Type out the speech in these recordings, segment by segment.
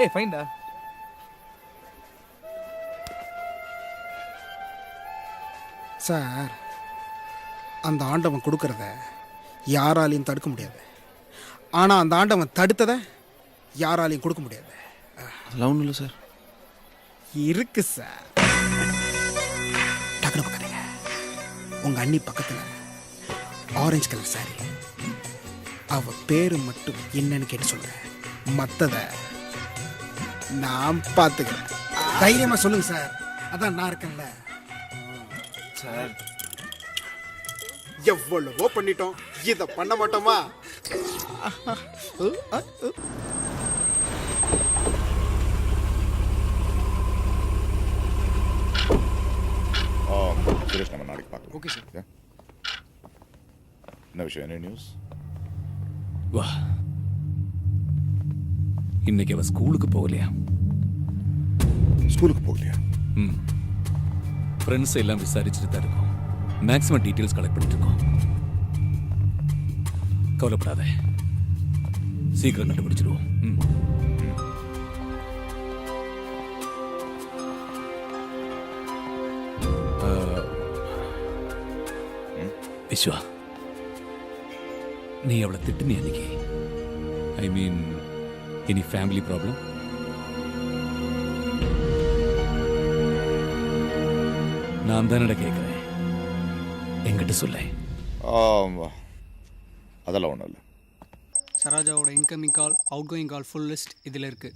ஏய் ஃபைன்டா. சார், அந்த ஆண்டவன் கொடுக்கறத யாராலையும் தடுக்க முடியாது. ஆனால் அந்த ஆண்டவன் தடுத்ததை யாராலையும் கொடுக்க முடியாது. அதெல்லாம் ஒன்றும் இல்லை சார். இருக்கு சார். டக்குனு பக்கத்துங்க உங்கள் அண்ணி பக்கத்தில் ஆரஞ்சு கலர் சாரி. அவ பேரு மட்டும் என்னன்னு கேட்டு சொல்கிறேன். மற்றதை நான் பார்த்துக்கிறேன். தைரியமாக சொல்லுங்க சார். அதான் நான் இருக்கேன்ல சார். எவ்வளவோ பண்ணிட்டோம், இதை பண்ண மாட்டோமா? சுரேஷ், நம்ம நாளைக்கு பார்க்கலாம். Okay sir. என்ன விஷயம்? என்ன நியூஸ்? வா, இன்னைக்கு அவ ஸ்கூலுக்கு போகலையா? ஸ்கூலுக்கு போகலையா? ஃப்ரெண்ட்ஸ் எல்லாம் விசாரிச்சுட்டு தான் இருக்கோம். மேக்ஸிமம் டீட்டெயில்ஸ் கலெக்ட் பண்ணிட்டு இருக்கோம். கவலைப்படாத, சீக்கிரம் கண்டுபிடிச்சிடுவோம். விஸ்வா, நீ அவளை திட்டுனி அன்னைக்கு. ஐ மீன், எனி ஃபேமிலி ப்ராப்ளம்? நான் தானடா கேட்குறேன், என்கிட்ட சொல்ல. அதெல்லாம் ஒன்றும் இல்லை. சரோஜாவோட இன்கமிங் கால், அவுட் கோயிங் கால் ஃபுல் லிஸ்ட் இதில் இருக்கு.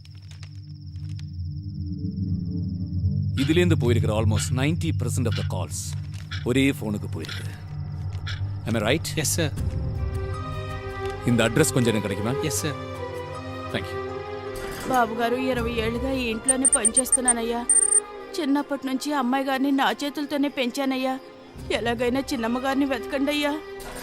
இதுலேருந்து போயிருக்கிற ஆல்மோஸ்ட் 90% ஆஃப் த கால்ஸ் ஒரே ஃபோனுக்கு போயிருக்கு. am I right? Yes sir. இந்த அட்ரஸ் కొంచెం எனக்கு கிடைக்குமா? Yes sir. Thank you. Babu garu 20 ఏళ్ళుగా ఈ ఇంట్లోనే పనిచేస్తున్నానయ్యా. చిన్నప్పటి నుంచి అమ్మాయి గారిని నా చేతులతోనే పెంచానయ్యా. ఎలాగైనా చిన్నమ్మ గారిని వెతకండి అయ్యా.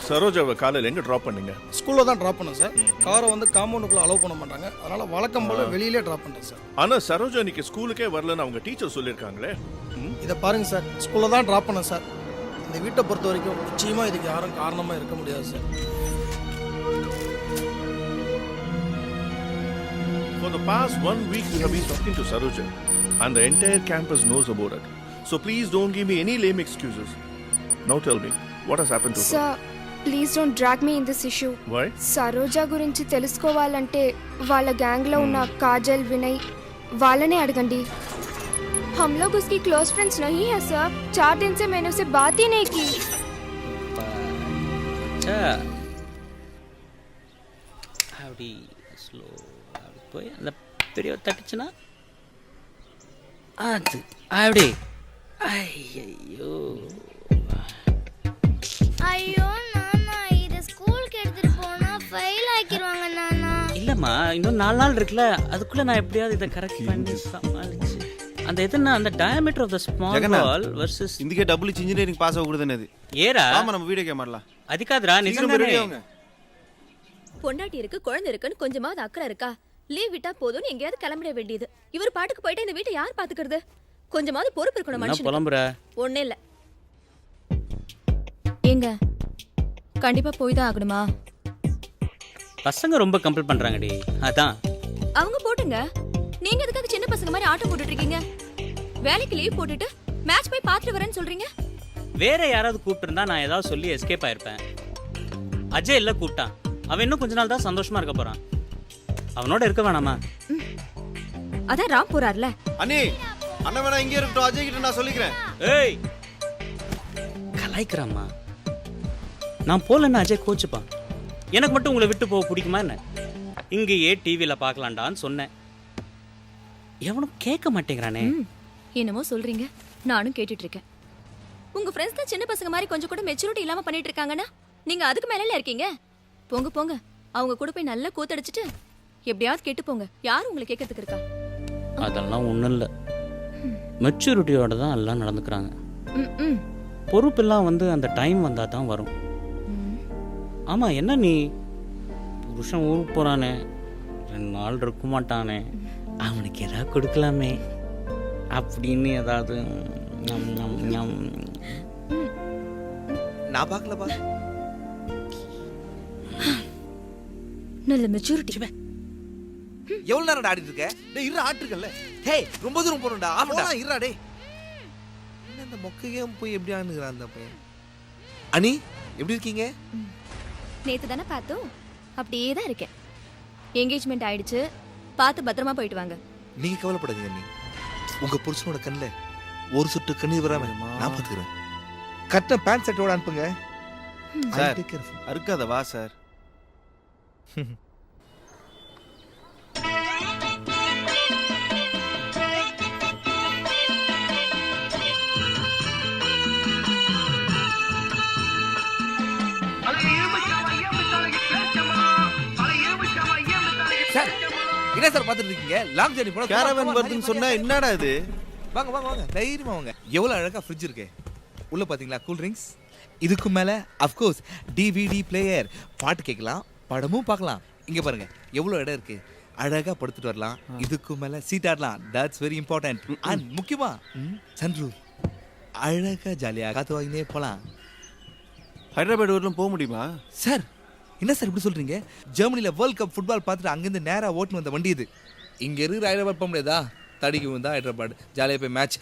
சரோஜாவை காலையில் எங்கே ட்ராப் பண்ணீங்க? ஸ்கூலில் தான் ட்ராப் பண்ணேன் சார். காரை வந்து காம்பவுண்டுக்குள்ளே அலோவ் பண்ண மாட்டாங்க, அதனால் வழக்கம் போல் வெளியிலே ட்ராப் பண்ணுறேன் சார். ஆனால் சரோஜா இன்னைக்கு ஸ்கூலுக்கே வரலன்னு அவங்க டீச்சர் சொல்லியிருக்காங்களே. இதை பாருங்க சார், ஸ்கூலில் தான் ட்ராப் பண்ணேன் சார். இந்த வீட்டை பொறுத்த வரைக்கும் நிச்சயமாக இதுக்கு யாரும் காரணமாக இருக்க முடியாது sir. For the past 1 week you have been talking to Saroja and the entire campus knows about it. So please don't give me any lame excuses. Now tell me, what has happened to her? Sir, please don't drag me in this issue. Why? Saroja గురించి తెలుసుకోవాలంటే వాళ్ళ గ్యాంగ్లో ఉన్న కాజల్, వినయ్ వాళ్ళనే అడగండి. हम लोग उसकी क्लोज फ्रेंड्स नहीं है सर. 4 दिन से मैंने उसे बात ही नहीं की. அப்படி ஸ்லோ அப்படி போய் அந்த பெரிய தட்டுச்சுன்னா அது அப்படி. ஐயோ ஐயோ நானா, இத ஸ்கூலுக்கு எடுத்துட்டு போனா ஃபெயில் ஆக்கிடுவாங்க நானா. இல்லம்மா, இன்னும் 4 நாள் இருக்குல்ல, அதுக்குள்ள நான் எப்படியாவது இதை கரெக்ட் பண்ணி சமாளிச்சு அந்த எதுனா அந்த diameter of the small ball versus இந்திக்கே டபுள் இன்ஜினியரிங் பாஸ் ஆகக்கூடாதுன்னு அது ஏரா. ஆமா, நம்ம வீடியோ கேம் ஆடலாம். அதுக்காதரா நிஜம் தானே. பொண்டாட்டி இருக்கு, குழந்தை இருக்குன்னு கொஞ்சமாவது அக்கறை இருக்கா? லீவ் விட்டா போதும்னு எங்கேயாவது கிளம்பிட வேண்டியது. இவர் பாட்டுக்கு போயிட்டு இந்த வீட்டை யார் பாத்துக்கிறது? கொஞ்சமாவது பொறுப்பு இருக்கணும் மனுஷன். புலம்புற ஒண்ணே இல்ல. ஏங்க கண்டிப்பா போய் தான் ஆகணுமா? பசங்க ரொம்ப கம்பல் பண்றாங்கடி, அதான். அவங்க போட்டுங்க, நீங்க எதுக்காக சின்ன பசங்க மாதிரி ஆட்டம் போட்டுட்டு இருக்கீங்க? வேலைக்கு லீவ் போட்டுட்டு மேட்ச் போய் பார்த்துட்டு வரேன்னு சொல்றீங்க. வேற யாராவது கூப்பிட்டுருந்தா நான் ஏதாவது சொல்லி எஸ்கேப் ஆயிருப்பேன். அஜய் இல்ல கூப்பிட்டான், அவன் இன்னும் கொஞ்ச நாள் தான் சந்தோஷமா இருக்க போறான். அவனோட இருக்க வேணாமா? அதான் ராம் போறார்ல. அண்ணி, அண்ணன் வேணா இங்கே இருக்கட்டும், அஜய் கிட்ட நான் சொல்லிக்கிறேன். ஏய், கலாய்க்கிறாம்மா. நான் போலன்னு அஜய் கோச்சுப்பான். எனக்கு மட்டும் உங்களை விட்டு போக பிடிக்குமா என்ன? இங்கேயே டிவியில் பார்க்கலாண்டான்னு சொன்னேன். எவனும் கேட்க மாட்டேங்கிறானே. என்னமோ சொல்றீங்க, நானும் கேட்டுட்டு இருக்கேன். உங்க ஃப்ரெண்ட்ஸ் தான் சின்ன பசங்க மாதிரி கொஞ்சம் கூட மெச்சூரிட்டி இல்லாம பண்ணிட்டு இருக்காங்கன்னா நீங்க அதுக்கு மேல இருக்கீங்க. போங்க போங்க, அவங்க கூட போய் நல்லா கூத்தடிச்சிட்டு எப்படியாவது கேட்டு போங்க. யாரும் உங்களை கேட்கறதுக்கு இருக்கா? அதெல்லாம் ஒன்றும் இல்லை, மெச்சூரிட்டியோட தான் எல்லாம் நடந்துக்கிறாங்க. பொறுப்பெல்லாம் வந்து அந்த டைம் வந்தால் தான் வரும். ஆமாம், என்ன நீ புருஷன் ஊருக்கு போகிறானே, 2 நாள் இருக்க மாட்டானே, அவனுக்கு ஏதாவது கொடுக்கலாமே அப்படின்னு ஏதாவது நான் பார்க்கலப்பா. நல்ல மெச்சூரிட்டி. எவ்வளவு நேரம் ஆடிட்டு இருக்க? டேய் இருடா ஆட்டிருக்கல. ஹே ரொம்ப தூரம் போறோம்டா. ஆமாடா இருடா டேய். என்ன இந்த மொக்கையும் போய் எப்படி ஆடுறான் அந்த பையன்? அனி எப்படி இருக்கீங்க? நேத்து தானே பார்த்தோம், அப்படியே தான் இருக்கேன். என்கேஜ்மெண்ட் ஆயிடுச்சு, பார்த்து பத்திரமா போயிட்டு வாங்க. நீங்க கவலைப்படாதீங்க அண்ணி. உங்க புருஷனோட கண்ணுல ஒரு சொட்டு கண்ணீர் வராம நான் பாத்துக்கிறேன். கட்ட பேண்ட் செட்டோட அனுப்புங்க. சார் அறுக்காத வா சார். சார் என்ன சார் பாத்துட்டு இருக்கீங்க? லாங் ஜர்னி போல கேரவன் வருதுன்னு சொன்னா என்னடா இது? வாங்க வாங்க வாங்க தைரியமா வாங்க. எவ்வளவு அழகா ஃப்ரிட்ஜ் இருக்கு. உள்ள பாத்தீங்களா கூல் ட்ரிங்க்ஸ். இதுக்கு மேல ஆஃப் கோர்ஸ் டிவிடி பிளேயர், பாட்டு கேட்கலாம், படமும் பார்க்கலாம். இங்க பாருங்க எவ்வளவு இடம் இருக்கு. அழகா படுத்துட்டு வரலாம். இதுக்கு மேல சீட் ஆடலாம். That's very important. அண்ட் முக்கியமா சன்ரூஃப். அழகா ஜாலியா காத்து வாங்கினே போலாம். ஹைதராபாத் வரலாம் போக முடியுமா சார்? என்ன சார் இப்படி சொல்றீங்க? ஜெர்மனில வேர்ல்ட் கப் ஃபுட்பால் பார்த்துட்டு அங்கிருந்து நேரா ஓட்டு வந்த வண்டி இது. இங்க இருக்கிற ஹைதராபாத் போக முடியாதா? தடிக்கு வந்தா ஹைதராபாத் ஜாலியா போய் மேட்ச்.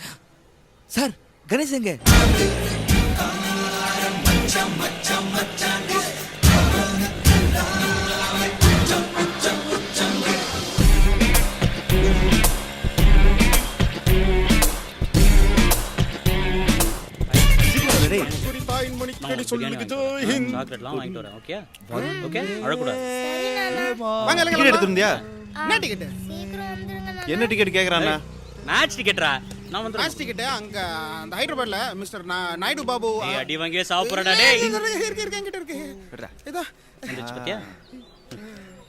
சார் கணேஷ் எங்க? சாக்லேட்லாம் வாங்கிட்டு வரேன். ஓகே ஓகே, அழக்கூடாது. வாங்க டிக்கெட் எடுத்துருந்தியா? என்ன டிக்கெட்? என்ன டிக்கெட் கேக்குறானா? மேட்ச் டிக்கெட்ரா. நான் வந்து மேட்ச் டிக்கெட் அங்க அந்த ஹைதராபாத்ல மிஸ்டர் நாயுடு பாபு. ஏய் அடி வாங்கியே சாப்பிடுறடா டேய். இருக்கு என்கிட்ட இருக்கு. இதோ வந்துச்சு பாத்தியா?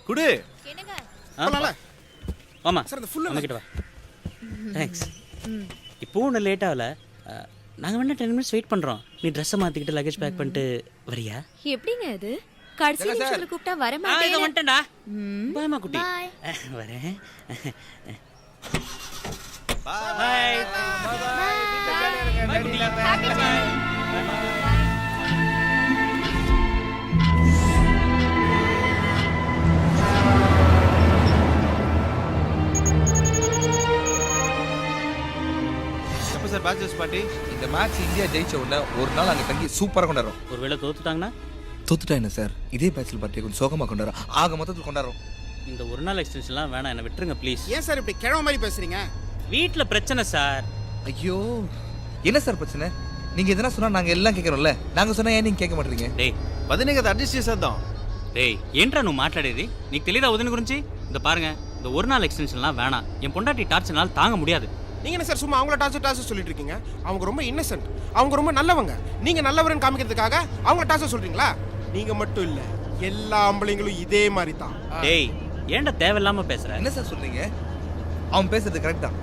குடு. என்னங்க? போலாம்ல? ஆமா சார் இந்த ஃபுல் நம்ம கிட்ட வா. தேங்க்ஸ். இப்போ ஒன்றும் லேட் ஆகல. நாங்கள் வேணா 10 மினிட்ஸ் வெயிட் பண்ணுறோம். நீ ட்ரெஸ்ஸை மாற்றிக்கிட்டு லக்கேஜ் பேக் பண்ணிட்டு வரியா? எப்படிங்க இது? கடைசி நிமிஷத்துல கூப்பிட்டா வர இதை மாட்டேன். வந்துட்டேன்டா. பாய்மா குட்டி. வரேன். பாய். பாய் குட்டிலா. Sir bachelors party. இந்த மேட்ச் இந்தியா ஜெயிச்ச உடனே ஒரு நாள் அங்க தங்கி சூப்பரா கொண்டாடுறோம். ஒருவேளை தோத்துட்டாங்கன்னா? தோத்துட்டா என்ன சார்? இதே பேச்சலர் பார்ட்டி கொஞ்சம் சோகமா கொண்டாடுறோம். ஆக மொத்தத்தில் கொண்டாடுறோம். இந்த ஒரு நாள் எக்ஸ்டென்ஷன்லாம் வேணாம், என்ன விட்டுருங்க ப்ளீஸ். ஏன் சார் இப்படி கிழவ மாதிரி பேசுறீங்க? வீட்டில் பிரச்சனை சார். ஐயோ என்ன சார் பிரச்சனை? நீங்க எதனா சொன்னா நாங்க எல்லாம் கேட்கறோம்ல. நாங்க சொன்னா ஏன் நீங்க கேட்க மாட்டீங்க? டேய் பதினேக అడ్జస్ట్ చేద్దాం. டேய் ఏంట్రా నువ్వు మాట్లాడేది? నీకు తెలీదా వదిన గురించి? இந்த பாருங்க, இந்த ஒரு நாள் எக்ஸ்டென்ஷன்லாம் வேணாம். என் பொண்டாட்டி டார்ச்சர்னால தாங்க முடியாது. நீங்க என்ன சார் சும்மா அவங்கள டார்ச்சர் சொல்லிட்டு இருக்கீங்க? அவங்க ரொம்ப இன்னசென்ட், அவங்க ரொம்ப நல்லவங்க. நீங்க நல்லவரன்னு காமிக்கிறதுக்காக அவங்கள டார்ச்சர் சொல்றீங்களா? நீங்க மட்டும் இல்ல, எல்லா ஆம்பளைங்களும் இதே மாதிரி தான். டேய் ஏன்டா தேவையில்லாம பேசுற? என்ன சார் சொல்றீங்க? அவன் பேசுறது கரெக்ட் தான்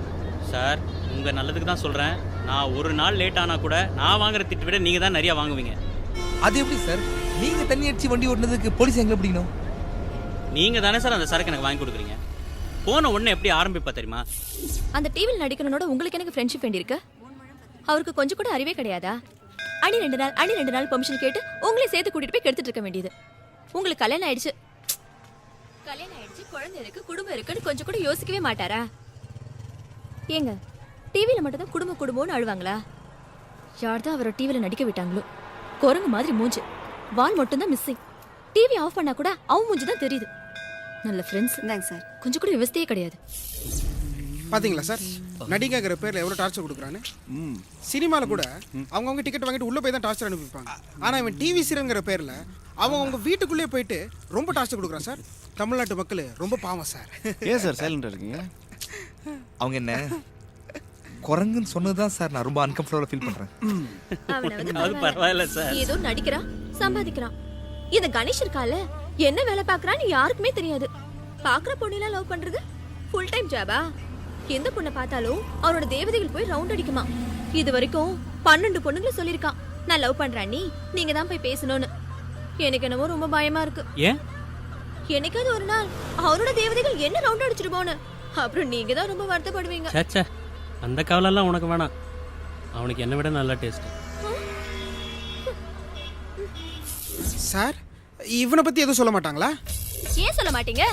சார். உங்க நல்லதுக்கு தான் சொல்றேன். நான் ஒரு நாள் லேட் ஆனா கூட நான் வாங்குற திட்டு விட நீங்க தான் நிறைய வாங்குவீங்க. அது எப்படி சார்? நீங்க தண்ணி அடிச்சு வண்டி ஓட்டுனதுக்கு போலீஸ் எங்களை பிடிக்கணும்? நீங்க தானே சார் அந்த சரக்கு எனக்கு வாங்கி கொடுக்குறீங்க. போன உடனே எப்படி ஆரம்பிப்பா தெரியுமா? அந்த டிவியில் நடிக்கிறனோட உங்களுக்கு எனக்கு ஃப்ரெண்ட்ஷிப் வேண்டியிருக்கு. அவருக்கு கொஞ்சம் கூட அறிவே கிடையாதா? அணி 2 நாள் பெர்மிஷன் கேட்டு உங்களை சேர்த்து கூட்டிட்டு போய் கெடுத்துட்டு இருக்க வேண்டியது. உங்களுக்கு கல்யாணம் ஆயிடுச்சு, குழந்தை இருக்கு, குடும்பம் இருக்குன்னு கொஞ்சம் கூட யோசிக்கவே மாட்டாரா? ஏங்க டிவியில் மட்டும் தான் குடும்பம்னு அழுவாங்களா? யார் தான் அவரை டிவியில் நடிக்க விட்டாங்களோ? குரங்கு மாதிரி மூஞ்சி, வால் மட்டும் தான் மிஸ்ஸிங். டிவி ஆஃப் பண்ணா கூட அவன் மூஞ்சி தான் தெரியுது. நல்ல ஃப்ரெண்ட்ஸ் தாங்க சார். கொஞ்சம் கூட விவசாயே கிடையாது. பாத்தீங்களா சார், நடிகங்கிற பேர்ல எவ்வளவு டார்ச்சர் கொடுக்குறான்னு. சினிமால கூட அவங்கவுங்க டிக்கெட் வாங்கிட்டு உள்ள போய் தான் டார்ச்சர் அனுப்பிப்பாங்க. ஆனா இவன் டிவி சீரியல்ங்கிற பேர்ல அவங்க வீட்டுக்குள்ளேயே போயிட்டு ரொம்ப டார்ச்சர் கொடுக்குறான் சார். தமிழ்நாட்டு மக்கள் ரொம்ப பாவம் சார். ஏன் சார் சைலண்டா இருக்கீங்க? அவங்க என்ன குரங்குன்னு சொன்னதுதான் சார் நான் ரொம்ப அன்கம்ஃபர்டபுளா ஃபீல் பண்றேன். அது பரவாயில்ல சார். ஏதோ நடிக்கிறான், சம்பாதிக்கிறான். இந்த கணேஷ் இருக்கால, என்ன வேலை பாக்குறான்னு யாருக்குமே தெரியாது. பாக்குற பொண்ணுலாம் லவ் பண்றது ஃபுல் டைம் ஜாபா? எந்த பொண்ணை பார்த்தாலும் அவனோட தேவதைகள் போய் ரவுண்ட் அடிக்குமா. இது வரைக்கும் 12 பொண்ணுங்களை சொல்லியிருக்கான், நான் லவ் பண்றேன், நீங்க தான் போய் பேசணும்னு. எனக்கு என்னவோ ரொம்ப பயமா இருக்கு. ஏன்? என்னைக்காவது ஒரு நாள் அவனோட தேவதைகள் என்ன ரவுண்ட் அடிச்சிருப்போன்னு அப்புறம் நீங்க தான் ரொம்ப வருத்தப்படுவீங்க. சே, அந்த கவலைலாம் உனக்கு வேணாம். அவனுக்கு என்ன விட நல்ல டேஸ்ட். சார் இவனை பத்தி எதுவும் சொல்ல மாட்டாங்களா? ஏன் சொல்ல மாட்டீங்க?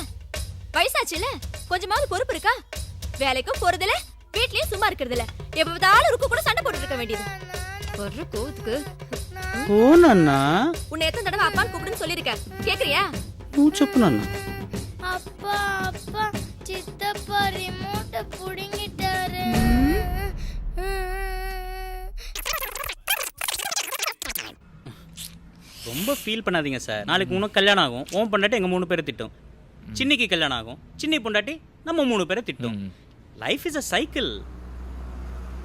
வயசாச்சுல. கொஞ்சமாவது பொறுப்பு இருக்கா? வேலைக்கும் போறதில்ல, வீட்லயும் சும்மா இருக்கிறதில்ல. எப்ப பார்த்தாலும் ருக்கு கூட சண்டை போட்டுட்டு இருக்க வேண்டியது. ஒரு கோத்துக்கு போனா உன்னை எத்தனை தடவை அப்பான்னு கூப்பிடுன்னு சொல்லிருக்க, கேக்குறியா? నువ్వు చెప్పు నాన్న. அப்பா அப்பா சித்தப்பா ரிமோட்டை புடுங்கிட்டாரு. ரொம்ப ஃபீல் பண்ணாதீங்க சார். நாளைக்கு உனக்கு கல்யாணம் ஆகும், உன் பொண்டாட்டி எங்கள் 3 பேரை திட்டும். சின்னிக்கு கல்யாணம் ஆகும், சின்னி பொண்டாட்டி நம்ம 3 பேரை திட்டும். Life is a cycle.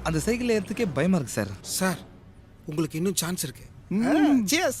அந்த சைக்கிள் ஏறதுக்கே பயமா இருக்கு சார். சார் உங்களுக்கு இன்னும் சான்ஸ் இருக்கு. Cheers.